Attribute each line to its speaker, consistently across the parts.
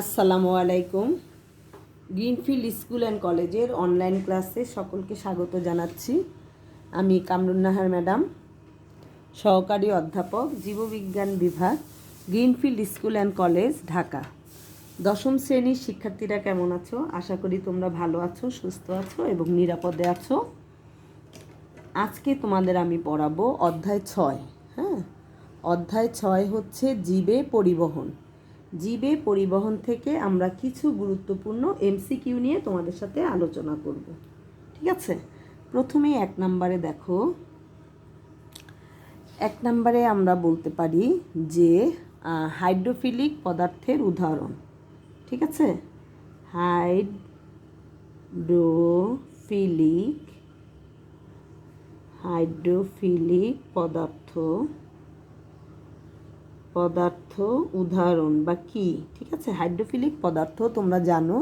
Speaker 1: আসসালামু আলাইকুম। Greenfield school and কলেজের অনলাইন ক্লাসে সকলকে স্বাগত জানাচ্ছি। আমি কামরুন্নাহার ম্যাডাম, সহকারী অধ্যাপক, জীববিজ্ঞান বিভাগ, greenfield school and college, Dhaka. দশম শ্রেণীর শিক্ষার্থীরা কেমন আছো? আশা করি তোমরা ভালো আছো, সুস্থ আছো এবং নিরাপদে আছো। আজকে তোমাদের আমি পড়াবো অধ্যায় 6। হ্যাঁ, অধ্যায় 6 হচ্ছে জীবে পরিবহন। জীবে পরিবহন থেকে আমরা কিছু গুরুত্বপূর্ণ এমসিকিউ নিয়ে তোমাদের সাথে আলোচনা করব। ঠিক আছে, প্রথমেই 1 নম্বরে দেখো। 1 নম্বরে আমরা বলতে পারি যে হাইড্রোফিলিক পদার্থের উদাহরণ। ঠিক আছে, হাইড্রোফিলিক পদার্থ উদাহরণ বা কি? ঠিক আছে, হাইড্রোফিলিক পদার্থ তোমরা জানো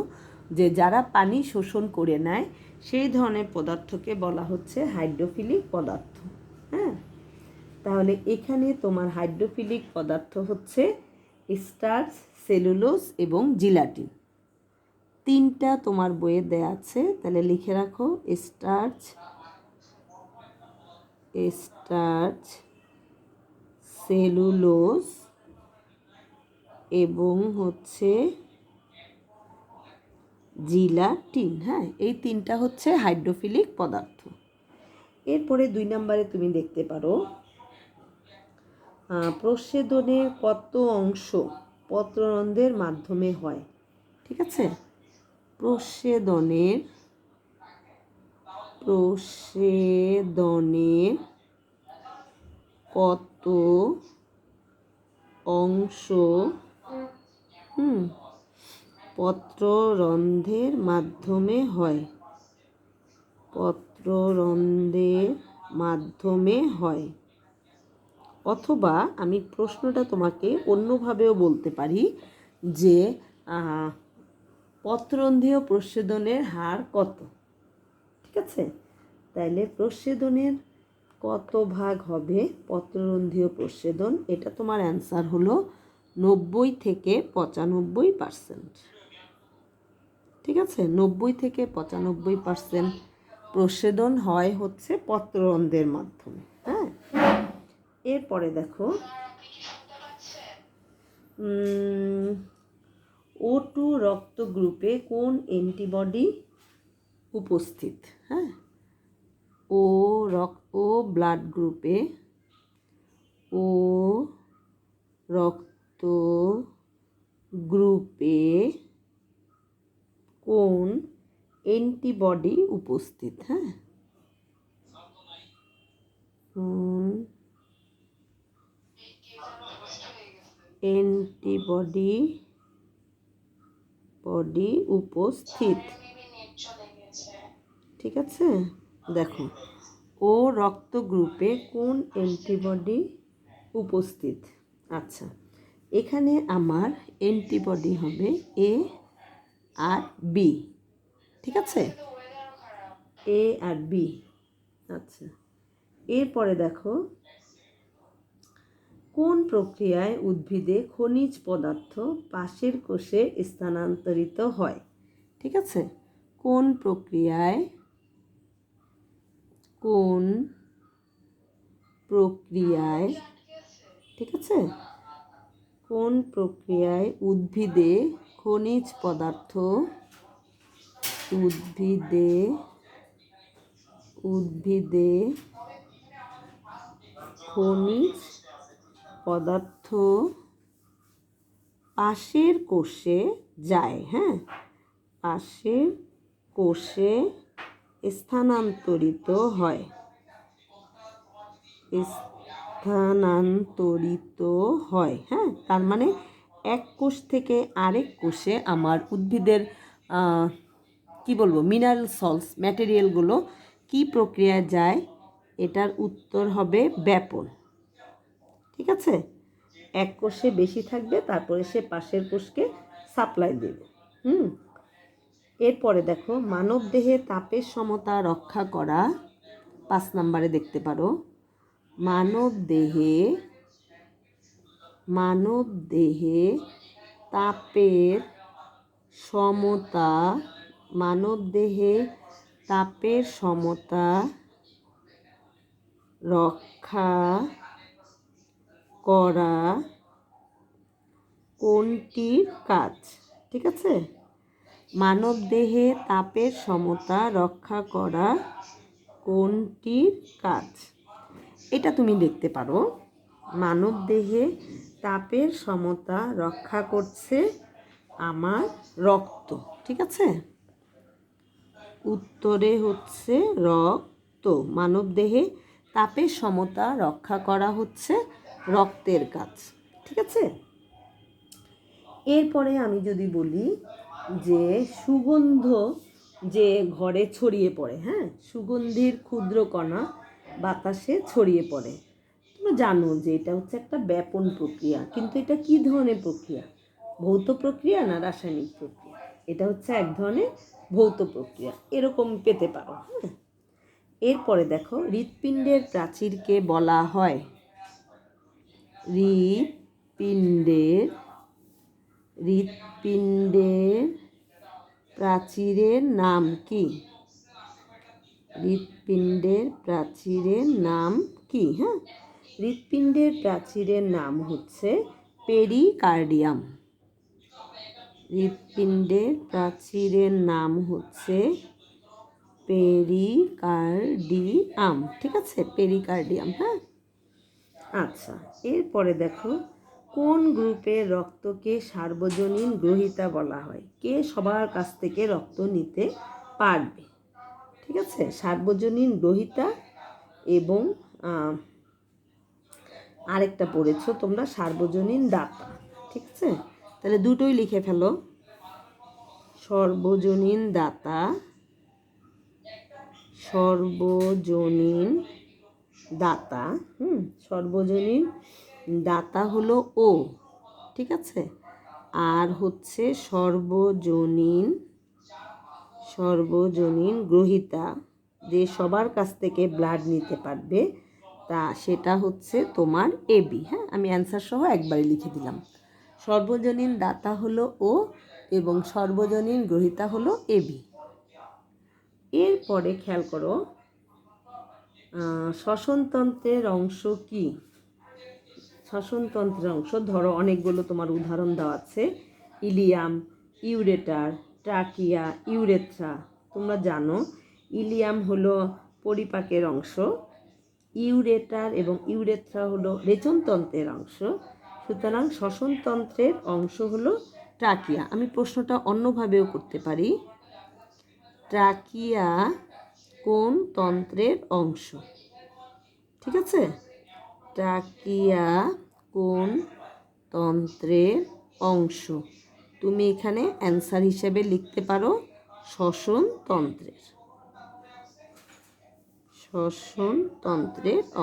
Speaker 1: যে যারা পানি শোষণ করে নেয় সেই ধরনের পদার্থকে বলা হচ্ছে হাইড্রোফিলিক পদার্থ। হ্যাঁ, তাহলে এখানে তোমার হাইড্রোফিলিক পদার্থ হচ্ছে স্টার্চ, সেলুলোজ এবং জিলাটিন। 3টা তোমার বইয়ে দেয়া আছে, তাহলে লিখে রাখো স্টার্চ, সেলুলোজ এবং হচ্ছে জিলাটিন। হ্যাঁ, এই 3টা হচ্ছে হাইড্রোফিলিক পদার্থ। এরপরে 2 নম্বরে তুমি দেখতে পারো প্রস্বেদনের কত অংশ পত্ররন্ধ্রের মাধ্যমে হয়। ঠিক আছে, প্রস্বেদনের কত অংশ পত্ররন্ধ্রের মাধ্যমে হয়। অথবা আমি প্রশ্নটা তোমাকে অন্যভাবেও বলতে পারি যে পত্ররন্ধ্রীয় প্রস্বেদনের হার কত। ঠিক আছে, তাইলে প্রস্বেদনের কত ভাগ হবে পত্ররন্ধ্রীয় প্রস্বেদন? এটা তোমার অ্যান্সার হলো 90 থেকে 95%। ঠিক আছে, 90 থেকে 95% প্রস্বেদন হয় হচ্ছে পত্ররন্ধ্রের মাধ্যমে। হ্যাঁ, এরপরে দেখো O2 রক্ত গ্রুপে কোন অ্যান্টিবডি উপস্থিত? হ্যাঁ, ও ব্লাড গ্রুপে কোন অ্যান্টিবডি উপস্থিত? হ্যাঁ, অ্যান্টিবডি উপস্থিত। ঠিক আছে, দেখো ও রক্ত গ্রুপে কোন অ্যান্টিবডি উপস্থিত। আচ্ছা, এখানে আমার অ্যান্টিবডি হবে এ আর বি। ঠিক আছে, এ আর বি। আচ্ছা, এরপরে দেখো কোন প্রক্রিয়ায় উদ্ভিদে খনিজ পদার্থ পাশের কোষে স্থানান্তরিত হয়? ঠিক আছে, কোন প্রক্রিয়ায় ঠিক আছে, কোন প্রক্রিয়ায় উদ্ভিদে খনিজ পদার্থ পাশের কোষে যায়? হ্যাঁ, পাশের কোষে স্থানান্তরিত হয়। হ্যাঁ, তার মানে এক কোষ থেকে আরেক কোষে আমার উদ্ভিদের কি বলবো মিনারেল সল্টস ম্যাটেরিয়ালগুলো কি প্রক্রিয়ায় যায়? এটার উত্তর হবে ব্যাপন। ঠিক আছে, এক কোষে বেশি থাকবে, তারপরে সে পাশের কোষকে সাপ্লাই দেবে। এরপরে দেখো মানব দেহে তাপের সমতা রক্ষা করা 5 নম্বরে দেখতে পারো। মানব দেহে তাপের সমতা, মানবদেহে তাপের সমতা রক্ষা করা কোনটির কাজ? ঠিক আছে, মানবদেহে তাপের সমতা রক্ষা করা কোনটির কাজ? এটা তুমি দেখতে পারো। মানবদেহে তাপের সমতা রক্ষা করছে আমার রক্ত। ঠিক আছে, উত্তরে হচ্ছে রক্ত। মানবদেহে তাপের সমতা রক্ষা করা হচ্ছে রক্তের কাজ। ঠিক আছে, এরপরে আমি যদি বলি যে সুগন্ধ যে ঘরে ছড়িয়ে পড়ে, হ্যাঁ, সুগন্ধির ক্ষুদ্র কণা বাতাসে ছড়িয়ে পড়ে। তোমরা জানো যে এটা হচ্ছে একটা ব্যাপন প্রক্রিয়া, কিন্তু এটা কি ধরনের প্রক্রিয়া? ভৌত প্রক্রিয়া না রাসায়নিক প্রক্রিয়া? এটা হচ্ছে এক ধরনের ভৌত প্রক্রিয়া, এরকম পেতে পারো। হ্যাঁ, এরপরে দেখো, হৃৎপিণ্ডের প্রাচীরকে বলা হয়, হৃৎপিণ্ডের প্রাচীরের নাম কি? হৃৎপিণ্ডের প্রাচীরের নাম কি? হ্যাঁ, হৃৎপিণ্ডের প্রাচীরের নাম হচ্ছে পেরিকার্ডিয়াম। হৃৎপিণ্ডের প্রাচীরের নাম হচ্ছে পেরিকার্ডিয়াম। ঠিক আছে, পেরিকার্ডিয়াম। হ্যাঁ, আচ্ছা, এরপরে দেখো, কোন গ্রুপের রক্তকে সার্বজনীন গ্রহীতা বলা হয়? কে সবার কাছ থেকে রক্ত নিতে পারবে? ঠিক আছে, সার্বজনীন গ্রহীতা এবং আরেকটা পড়েছো তোমরা, সার্বজনীন দাতা। ঠিক আছে, তাহলে দুটোই লিখে ফেলো, সর্বজনীন দাতা, সর্বজনীন দাতা। সর্বজনীন দাতা হলো ও। ঠিক আছে, আর হচ্ছে সর্বজনীন গ্রহীতা, যে সবার কাছ থেকে ব্লাড নিতে পারবে, তা সেটা হচ্ছে তোমার এবি। হ্যাঁ, আমি অ্যান্সার সহ একবারই লিখে দিলাম। সর্বজনীন দাতা হলো ও এবং সর্বজনীন গ্রহীতা হলো এবি। এরপরে খেয়াল করো, শ্বসনতন্ত্রের অংশ কি? শ্বসনতন্ত্রের অংশ ধরো, অনেকগুলো তোমার উদাহরণ দেওয়া আছে, ইলিয়াম, ইউরেটার, ট্রাকিয়া, ইউরেথ্রা। তোমরা জানো ইলিয়াম হলো পরিপাকের অংশ, ইউরেটার এবং ইউরেথ্রা হলো রেচনতন্ত্রের অংশ। সুতরাং শ্বসনতন্ত্রের অংশ হলো ট্রাকিয়া। আমি প্রশ্নটা অন্যভাবেও করতে পারি, ট্রাকিয়া কোন তন্ত্রের অংশ? ঠিক আছে, ট্রাকিয়া কোন তন্ত্রের অংশ? তুমি এখানে অ্যান্সার হিসেবে লিখতে পারো শ্বসনতন্ত্রের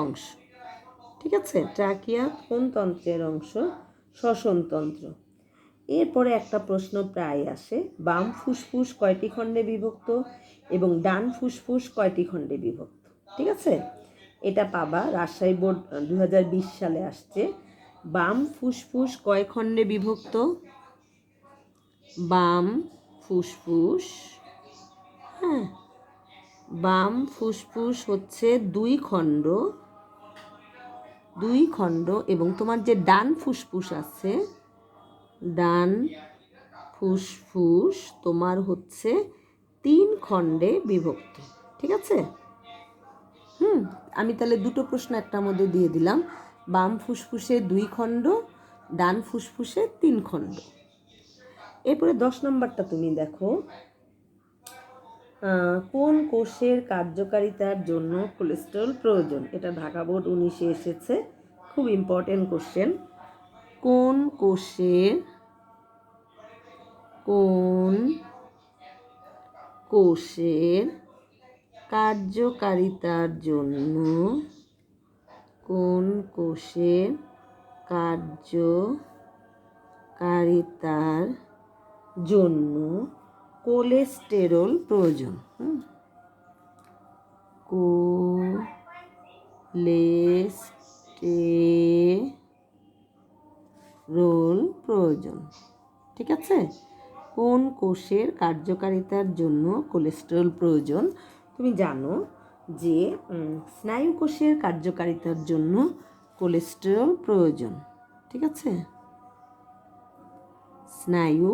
Speaker 1: অংশ। ঠিক আছে, ট্রাকিয়া কোন তন্ত্রের অংশ? শ্বসনতন্ত্র। এরপরে একটা প্রশ্ন প্রায় আসে, বাম ফুসফুস কয়টি খণ্ডে বিভক্ত এবং ডান ফুসফুস কয়টি খণ্ডে বিভক্ত? ঠিক আছে, এটা পাবা, রাজশাহী বোর্ড 2020 সালে আসছে। বাম ফুসফুস কয় খণ্ডে বিভক্ত? বাম ফুসফুস, হ্যাঁ, বাম ফুসফুস হচ্ছে দুই খণ্ড এবং তোমার যে ডান ফুসফুস আছে, ডান ফুসফুস তোমার হচ্ছে 3 খণ্ডে বিভক্ত। ঠিক আছে, আমি তাহলে দুটো প্রশ্ন একটার মধ্যে দিয়ে দিলাম, বাম ফুসফুসে 2 খণ্ড, ডান ফুসফুসে 3 খণ্ড। এরপরে 10 নম্বরটা তুমি দেখো, কোন কোষের কার্যকারিতার জন্য কোলেস্টেরল প্রয়োজন? এটা ঢাকা বোর্ড 19-এ এসেছে, খুব ইম্পর্টেন্ট কোশ্চেন। কোন কোষের কার্যকারিতার জন্য কোলেস্টেরল প্রয়োজন? কোলেস্টেরল প্রয়োজন। ঠিক আছে, কোন কোষের কার্যকারিতার জন্য কোলেস্টেরল প্রয়োজন? তুমি জানো যে স্নায়ু কোষের কার্যকারিতার জন্য কোলেস্টেরল প্রয়োজন। ঠিক আছে, স্নায়ু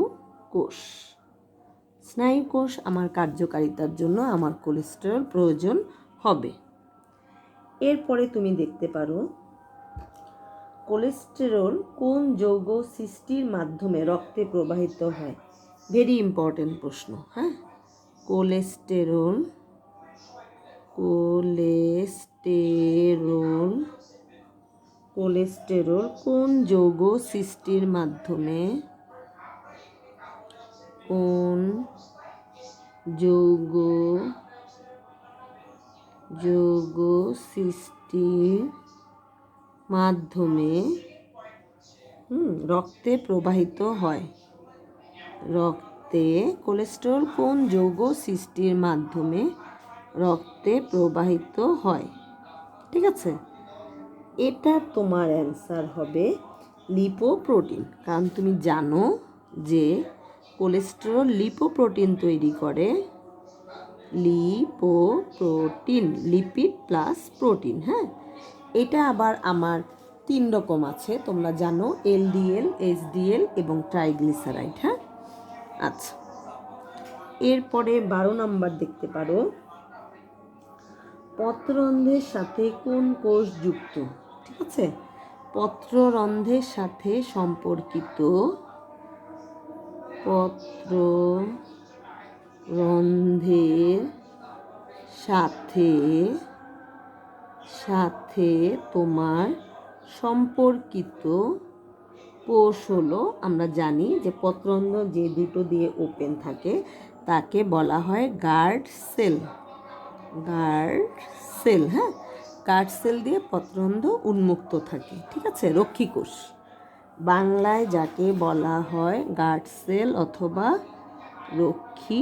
Speaker 1: কোষ আমার কার্যকারিতার জন্য আমার কোলেস্টেরল প্রয়োজন হবে। এরপরে তুমি দেখতে পারো কোলেস্টেরল কোন যৌগ সৃষ্টির মাধ্যমে রক্তে প্রবাহিত হয়। ভেরি ইম্পর্টেন্ট প্রশ্ন। হ্যাঁ, কোলেস্টেরল কোন যৌগ সৃষ্টির মাধ্যমে রক্তে প্রবাহিত হয়। কোলেস্টেরল কোন যৌগ সৃষ্টির মাধ্যমে রক্তে প্রবাহিত হয়। ঠিক আছে, এটা তোমার অ্যান্সার হবে লিপোপ্রোটিন। কারণ তুমি জানো যে কোলেস্টেরল লিপোপ্রোটিন তৈরি করে। Lipid plus protein. হ্যাঁ, এটা আবার আমার 3 রকম আছে, তোমরা জানো, এলডিএল, এইচডিএল এবং ট্রাইগ্লিসারাইড। হ্যাঁ, আচ্ছা, এরপরে 12 নম্বর দেখতে পারো, পত্ররন্ধ্রের সাথে কোন কোষ যুক্ত? ঠিক আছে, পত্ররন্ধ্রের সাথে সম্পর্কিত তোমার সম্পর্কিত কোষ হলো, আমরা জানি যে পত্ররন্ধ্র যে দুটো দিয়ে ওপেন থাকে তাকে বলা হয় গার্ড সেল। হ্যাঁ, গার্ড সেল দিয়ে পত্ররন্ধ্র উন্মুক্ত থাকে। ঠিক আছে, রক্ষী কোষ, বাংলায় যাকে বলা হয় গার্ড সেল অথবা রক্ষী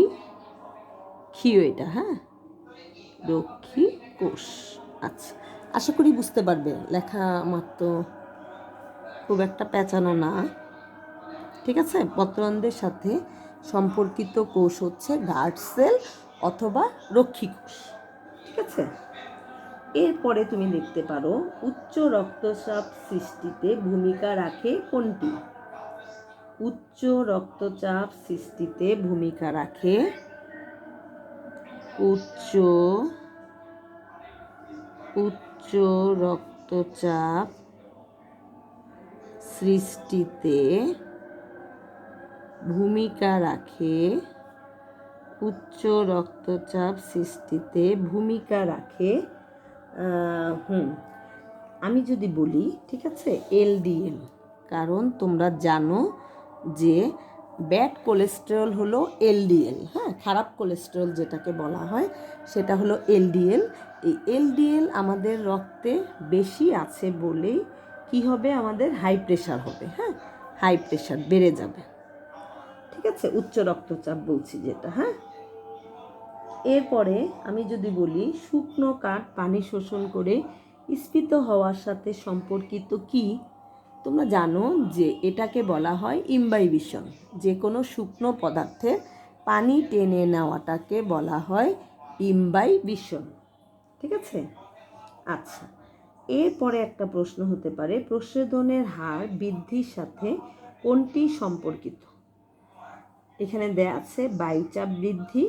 Speaker 1: এটা। হ্যাঁ, রক্ষী কোষ। আচ্ছা, আশা করি বুঝতে পারবে, লেখা আমার তো খুব একটা পেঁচানো না। ঠিক আছে, পত্ররন্ধ্রের সাথে সম্পর্কিত কোষ হচ্ছে গার্ড সেল অথবা রক্ষী কোষ। ঠিক আছে, এরপরে তুমি দেখতে পারো উচ্চ রক্তচাপ সৃষ্টিতে ভূমিকা রাখে কোনটি? উচ্চ রক্তচাপ সৃষ্টিতে ভূমিকা রাখে উচ্চ রক্তচাপ সৃষ্টিতে ভূমিকা রাখে আমি যদি বলি, ঠিক আছে, এলডিএল। কারণ তোমরা জানো যে ব্যাড কোলেস্টেরল হলো এলডিএল। হ্যাঁ, খারাপ কোলেস্টেরল যেটাকে বলা হয় সেটা হলো এলডিএল। এই এলডিএল আমাদের রক্তে বেশি আছে বলেই কি হবে, আমাদের হাই প্রেশার হবে। হ্যাঁ, হাই প্রেশার বেড়ে যাবে। ঠিক আছে, উচ্চ রক্তচাপ বলছি যেটা। হ্যাঁ, এরপরে আমি যদি বলি শুকনো কাঠ পানি শোষণ করে স্ফীত হওয়ার সাথে সম্পর্কিত কি? তোমরা জানো যে এটাকে বলা হয় ইমবাইবিশন। যে কোনো শুকনো পদার্থের পানি টেনে নেওয়াটাকে বলা হয় ইমবাইবিশন। ঠিক আছে, আচ্ছা, এরপরে একটা প্রশ্ন হতে পারে, প্রস্বেদনের হার বৃদ্ধির সাথে কোনটি সম্পর্কিত? এখানে দেয়া আছে বায়ুচাপ বৃদ্ধি,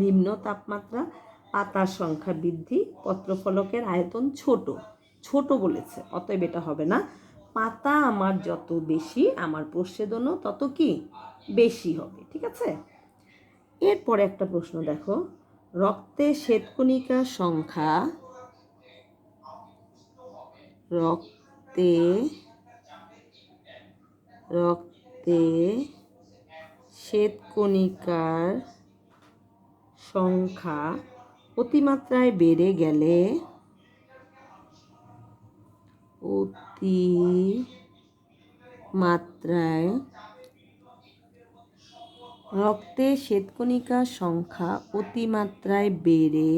Speaker 1: নিম্ন তাপমাত্রা, পাতার সংখ্যা বৃদ্ধি, পত্রফলকের আয়তন ছোট বলেছে, অতএব এটা হবে না। পাতা আমার যত বেশি, আমার প্রস্বেদনও তত কি বেশি হবে। ঠিক আছে, এরপরে একটা প্রশ্ন দেখো, রক্তে শ্বেতকণিকার সংখ্যা অতিমাত্রায় বেড়ে গেলে রক্তে শ্বেতকণিকার সংখ্যা অতিমাত্রায় বেড়ে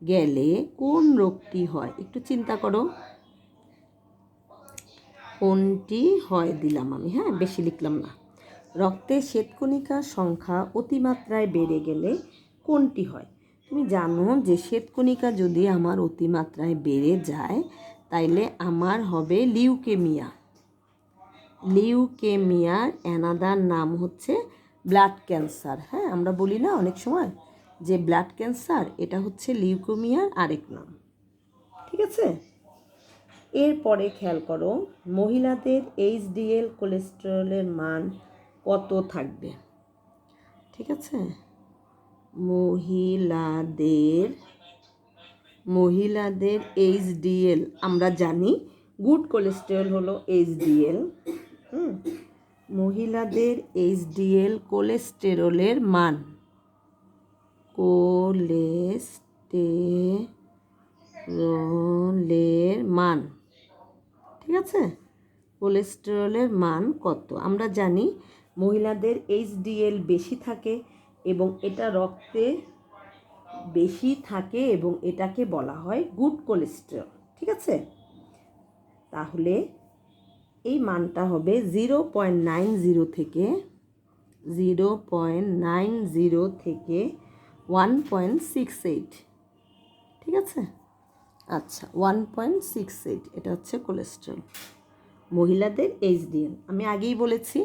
Speaker 1: গেলে কোন রোগটি হয়? একটু চিন্তা করো, কোনটি হয় দিলাম আমি। হ্যাঁ, বেশি লিখলাম না। রক্তে শ্বেতকণিকার সংখ্যা অতিমাত্রায় বেড়ে গেলে কোনটি হয়? তুমি জানো যে শ্বেতকণিকা যদি আমার অতিমাত্রায় বেড়ে যায় তাইলে আমার হবে লিউকেমিয়া। লিউকেমিয়ার অ্যানাদার নাম হচ্ছে ব্লাড ক্যান্সার। হ্যাঁ, আমরা বলি না অনেক সময় যে ব্লাড ক্যান্সার, এটা হচ্ছে লিউকেমিয়ার আরেক নাম। ঠিক আছে, এরপরে খেয়াল করো, মহিলাদের এইচডিএল কোলেস্টেরলের মান কত থাকবে? ঠিক আছে, মহিলাদের এইচডিএল আমরা জানি গুড কোলেস্টেরল হলো এইচডিএল। মহিলাদের এইচডিএল কোলেস্টেরলের মান, ঠিক আছে, কোলেস্টেরলের মান কত? আমরা জানি মহিলাদের এইচডিএল বেশি থাকে এবং এটা রক্তে বেশি থাকে এবং এটাকে বলা হয় গুড কোলেস্টেরল। ঠিক আছে, তাহলে এই মানটা হবে 0.90 থেকে 1.68। ঠিক আছে, আচ্ছা 1.68 এটা হচ্ছে কোলেস্টেরল। মহিলাদের এইচডিএল আমি আগেই বলেছি,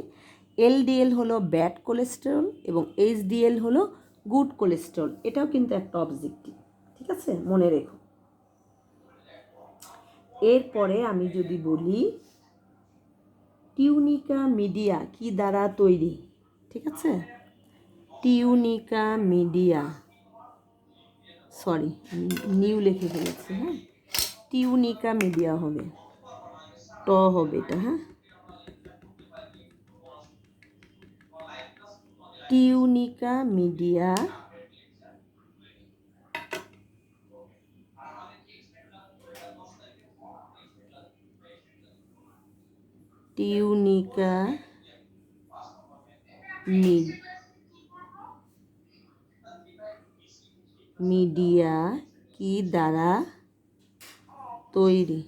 Speaker 1: এলডিএল হলো ব্যাড কোলেস্টেরল এবং এইচডিএল হলো গুড কোলেস্টেরল। এটাও কিন্তু একটা অবজেক্টিভ। ঠিক আছে, মনে রেখো। এরপরে আমি যদি বলি টিউনিকা মিডিয়া কি দ্বারা তৈরি? ঠিক আছে, টিউনিকা মিডিয়া, সরি নিউ লিখে ফেলেছি। হ্যাঁ, টিউনিকা মিডিয়া হবে, ট হবে এটা। হ্যাঁ, টিউনিকা মিডিয়া মিডিয়া কি দ্বারা তৈরি?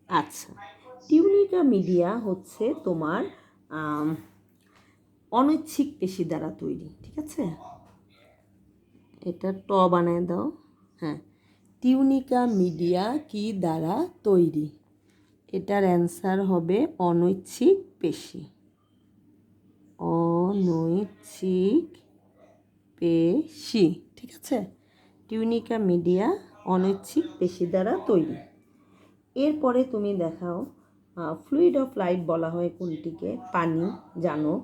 Speaker 1: আচ্ছা, টিউনিকা মিডিয়া হচ্ছে তোমার অনৈচ্ছিক পেশি দ্বারা তৈরি। ঠিক আছে, এটা ট বানায় দাও। হ্যাঁ, টিউনিকা মিডিয়া কি দ্বারা তৈরি? এটার অ্যান্সার হবে অনৈচ্ছিক পেশি। অনৈচ্ছিক পেশি। ঠিক আছে, টিউনিকা মিডিয়া অনৈচ্ছিক পেশি দ্বারা তৈরি। এরপরে তুমি দেখাও, ফ্লুইড অফ লাইফ বলা হয় কোনটিকে? পানি, জানো।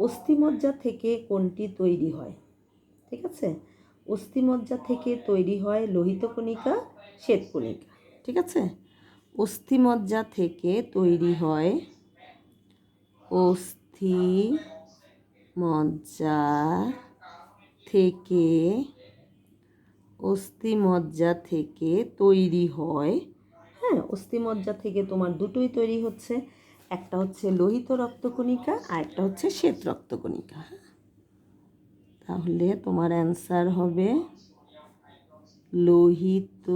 Speaker 1: অস্থিমজ্জা থেকে কোনটি তৈরি হয়? ঠিক আছে, অস্থিমজ্জা থেকে তৈরি হয় লোহিত কণিকা, শ্বেতকণিকা। ঠিক আছে, অস্থিমজ্জা থেকে তৈরি হয় অস্থিমজ্জা থেকে তৈরি হয়। হ্যাঁ, অস্থিমজ্জা থেকে তোমার দুটোই তৈরি হচ্ছে, একটা হচ্ছে লোহিত রক্তকণিকা আর একটা হচ্ছে শ্বেত রক্তকণিকা। তাহলে তোমার অ্যান্সার হবে লোহিত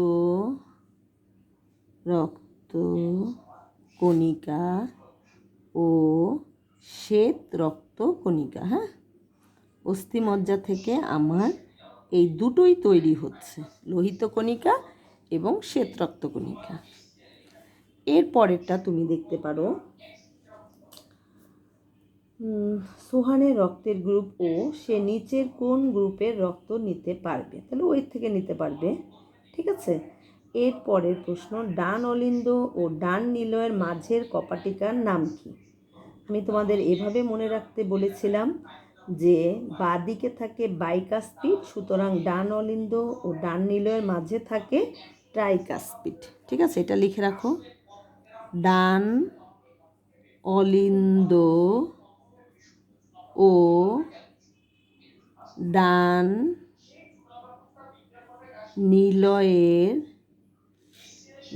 Speaker 1: রক্তকণিকা ও শ্বেত রক্তকণিকা। হ্যাঁ, অস্থিমজ্জা থেকে আমার এই দুটোই তৈরি হচ্ছে, লোহিত কণিকা এবং শ্বেত রক্তকণিকা। এর পরেরটা তুমি দেখতে পারো, সোহানের রক্তের গ্রুপ ও, সে নিচের কোন গ্রুপের রক্ত নিতে পারবে? তাহলে ওই থেকে নিতে পারবে। ঠিক আছে, এর পরের প্রশ্ন, ডান অলিন্দ ও ডান নিলয়ের মাঝের কপাটিকার নাম কি? আমি তোমাদের এভাবে মনে রাখতে বলেছিলাম যে বাঁদিকে থাকে বাইকাসপিড, সুতরাং ডান অলিন্দ ও ডান নিলয়ের মাঝে থাকে ট্রাইকাসপিড। ঠিক আছে, এটা লিখে রাখো, ডান অলিন্দ ও ডান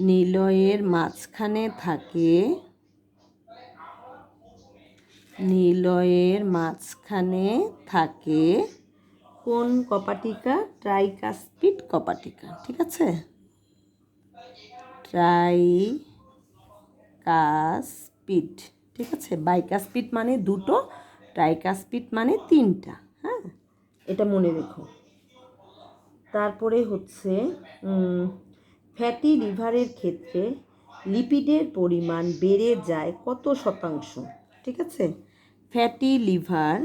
Speaker 1: নিলয়ের মাঝখানে থাকে কোন কপাটিকা? ট্রাইকাসপিড কপাটিকা। ঠিক আছে, ট্রাইকাসপিড। ঠিক আছে, বাইকাসপিড মানে দুটো, ট্রাইকাসপিড মানে 3টা। হ্যাঁ, এটা মনে রেখো। তারপরে হচ্ছে ফ্যাটি লিভারের ক্ষেত্রে লিপিডের পরিমাণ বেড়ে যায় কত শতাংশ? ঠিক আছে, ফ্যাটি লিভার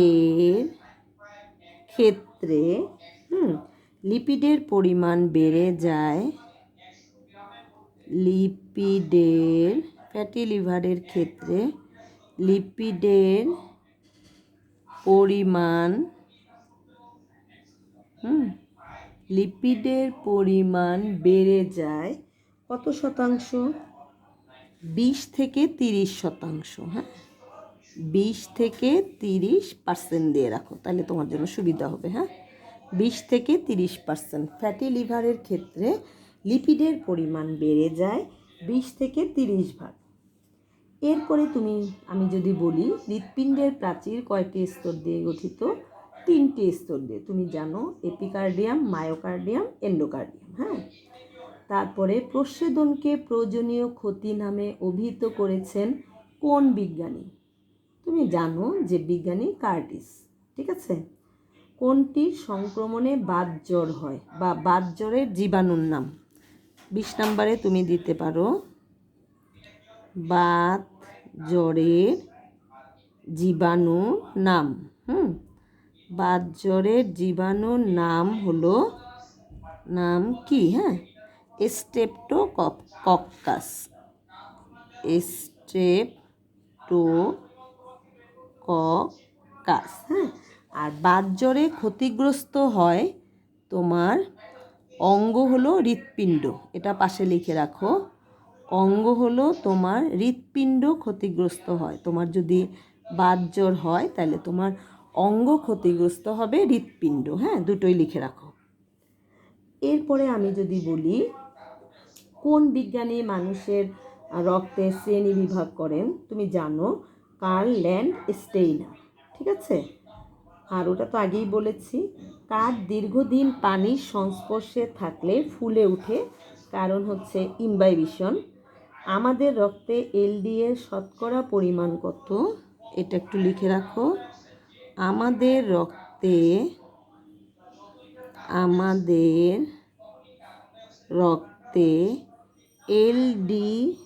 Speaker 1: এর ক্ষেত্রে লিপিডের পরিমাণ বেড়ে যায়, ফ্যাটি লিভারের ক্ষেত্রে লিপিডের পরিমাণ বেড়ে যায় কত শতাংশ? 20 থেকে 30%। হ্যাঁ, 20 থেকে 30% দিয়ে রাখো, তাহলে তোমার জন্য সুবিধা হবে। হ্যাঁ, 20 থেকে 30%। ফ্যাটি লিভারের ক্ষেত্রে লিপিডের পরিমাণ বেড়ে যায় 20 থেকে 30%। এরপরে আমি যদি বলি হৃৎপিণ্ডের প্রাচীর কয়টি স্তর দিয়ে গঠিত? 3টি স্তর দিয়ে। তুমি জানো, এপিকার্ডিয়াম, মায়োকার্ডিয়াম, এন্ডোকার্ডিয়াম। হ্যাঁ, তারপরে প্রস্বেদনকে প্রয়োজনীয় ক্ষতি নামে অভিহিত করেছেন কোন বিজ্ঞানী? তুমি জানো যে বিজ্ঞানী কার্টিস। ঠিক আছে, কোনটির সংক্রমণে বাতজ্বর হয় বা বাতজ্বরের জীবাণুর নাম? 20 নম্বরে তুমি দিতে পারো বাতজ্বরের জীবাণুর নাম। বাতজ্বরের জীবাণুর নাম হলো, নাম কি? হ্যাঁ, স্ট্রেপ্টোকক্কাস। হ্যাঁ, আর বাতজ্বরে ক্ষতিগ্রস্ত হয় তোমার অঙ্গ হলো হৃৎপিণ্ড। এটা পাশে লিখে রাখো, অঙ্গ হলো তোমার হৃৎপিণ্ড ক্ষতিগ্রস্ত হয়। তোমার যদি বাতজ্বর হয় তাহলে তোমার অঙ্গ ক্ষতিগ্রস্ত হবে, হৃৎপিণ্ড। হ্যাঁ, দুটোই লিখে রাখো। এরপরে আমি যদি বলি কোন বিজ্ঞানী মানুষের রক্তের শ্রেণী বিভাগ করেন? তুমি জানো, কার্ল ল্যান্ডস্টেইনার। ঠিক আছে, আর ওটা তো আগেই বলেছি। কাঠ দীর্ঘদিন পানির সংস্পর্শে থাকলে ফুলে ওঠে, কারণ হচ্ছে ইমবাইবিশন। আমাদের রক্তে এলডিএল শতকরা পরিমাণ কত? এটা একটু লিখে রাখো। আমাদের রক্তে এলডিএল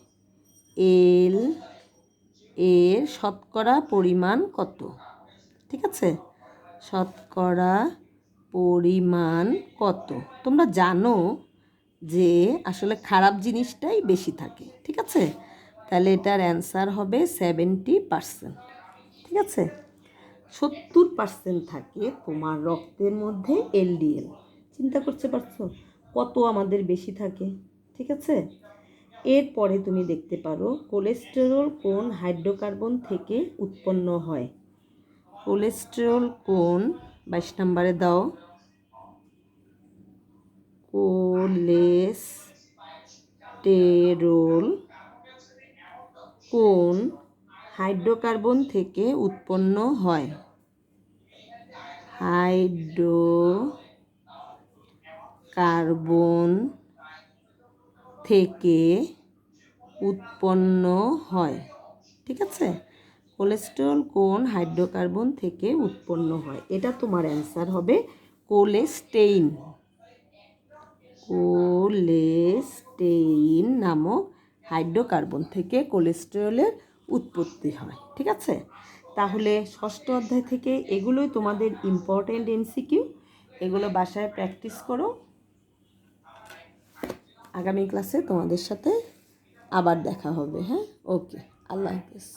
Speaker 1: এর শতকরা পরিমাণ কত? ঠিক আছে, শতকরা পরিমাণ কত? তোমরা জানো যে আসলে খারাপ জিনিসটাই বেশি থাকে। ঠিক আছে, তাহলে এটার অ্যান্সার হবে 70%। ঠিক আছে, 70% থাকে তোমার রক্তের মধ্যে এলডিএল। চিন্তা করতে পারছো কত আমাদের বেশি থাকে? ঠিক আছে, এরপরে তুমি দেখতে পারো কোলেস্টেরল কোন হাইড্রোকার্বন থেকে উৎপন্ন হয়? কোলেস্টেরল কোন, 22 নম্বরে দাও, কোলেস্টেরল কোন হাইড্রোকার্বন থেকে উৎপন্ন হয়? হাইড্রোকার্বন থেকে উৎপন্ন হয়। ঠিক আছে, কোলেস্টেরল কোন হাইড্রোকার্বন থেকে উৎপন্ন হয়? এটা তোমার অ্যান্সার হবে কোলেস্টেইন। কোলেস্টেইন নামক হাইড্রোকার্বন থেকে কোলেস্টেরলের উৎপত্তি হয়। ঠিক আছে, তাহলে ষষ্ঠ অধ্যায় থেকে এগুলোই তোমাদের ইম্পর্টেন্ট এমসিকিউ। এগুলো বাসায় প্র্যাকটিস করো। আগামী ক্লাসে তোমাদের সাথে আবার দেখা হবে। হ্যাঁ, ওকে, আল্লাহ হাফেজ।